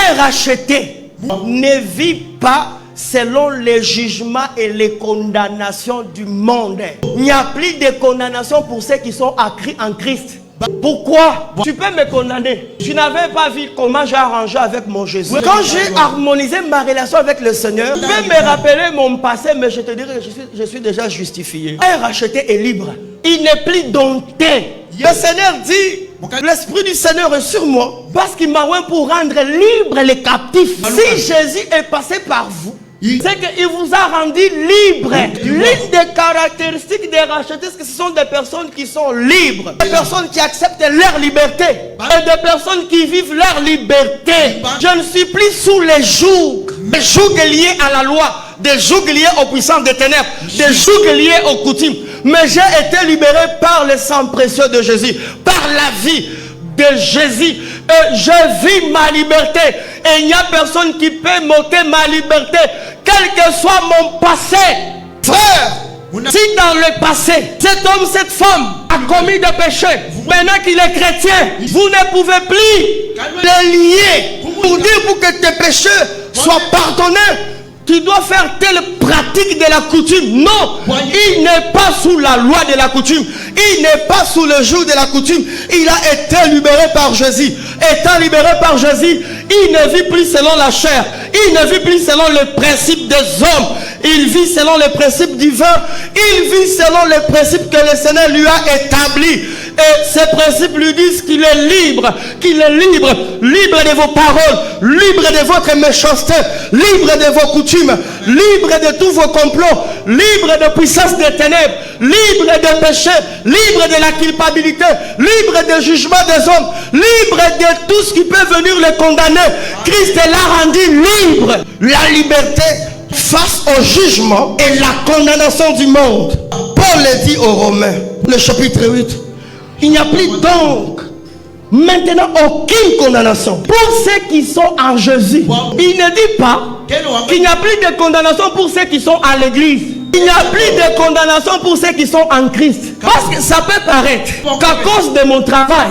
Un racheté ne vit pas selon les jugements et les condamnations du monde. Il n'y a plus de condamnation pour ceux qui sont en Christ. Pourquoi? Tu peux me condamner. Tu n'avais pas vu comment j'ai arrangé avec mon Jésus. Quand j'ai harmonisé ma relation avec le Seigneur, tu peux me rappeler mon passé, mais je te dirai que je suis déjà justifié. Un racheté est libre. Il n'est plus dompté. Le Seigneur dit, l'Esprit du Seigneur est sur moi, parce qu'il m'a oint pour rendre libre les captifs. Si Jésus est passé par vous, c'est qu'il vous a rendu libre. L'une des caractéristiques des rachetés, c'est que ce sont des personnes qui sont libres. Des personnes qui acceptent leur liberté. Et des personnes qui vivent leur liberté. Je ne suis plus sous les jougs. Des jougs liés à la loi. Des jougs liés aux puissances des ténèbres. Des jougs liés aux coutumes. Mais j'ai été libéré par le sang précieux de Jésus. Par la vie de Jésus. Et je vis ma liberté. Et il n'y a personne qui peut m'ôter ma liberté. Quel que soit mon passé. Frère, si dans le passé, cet homme, cette femme a commis des péchés, maintenant qu'il est chrétien, vous ne pouvez plus les lier pour dire pour que tes péchés soient pardonnés. Tu dois faire telle pratique de la coutume. Non, il n'est pas sous la loi de la coutume. Il n'est pas sous le joug de la coutume. Il a été libéré par Jésus. Étant libéré par Jésus, il ne vit plus selon la chair. Il ne vit plus selon les principes des hommes. Il vit selon les principes divins. Il vit selon les principes que le Seigneur lui a établis. Et ces principes lui disent qu'il est libre. Qu'il est libre. Libre de vos paroles. Libre de votre méchanceté. Libre de vos coutumes. Libre de tous vos complots. Libre de puissance des ténèbres. Libre de péché. Libre de la culpabilité. Libre de jugement des hommes. Libre de tout ce qui peut venir le condamner. Christ l'a rendu libre. La liberté face au jugement et la condamnation du monde. Paul le dit aux Romains, le chapitre 8. Il n'y a plus donc maintenant aucune condamnation pour ceux qui sont en Jésus. Il ne dit pas qu'il n'y a plus de condamnation pour ceux qui sont à l'église. Il n'y a plus de condamnation pour ceux qui sont en Christ. Parce que ça peut paraître qu'à cause de mon travail,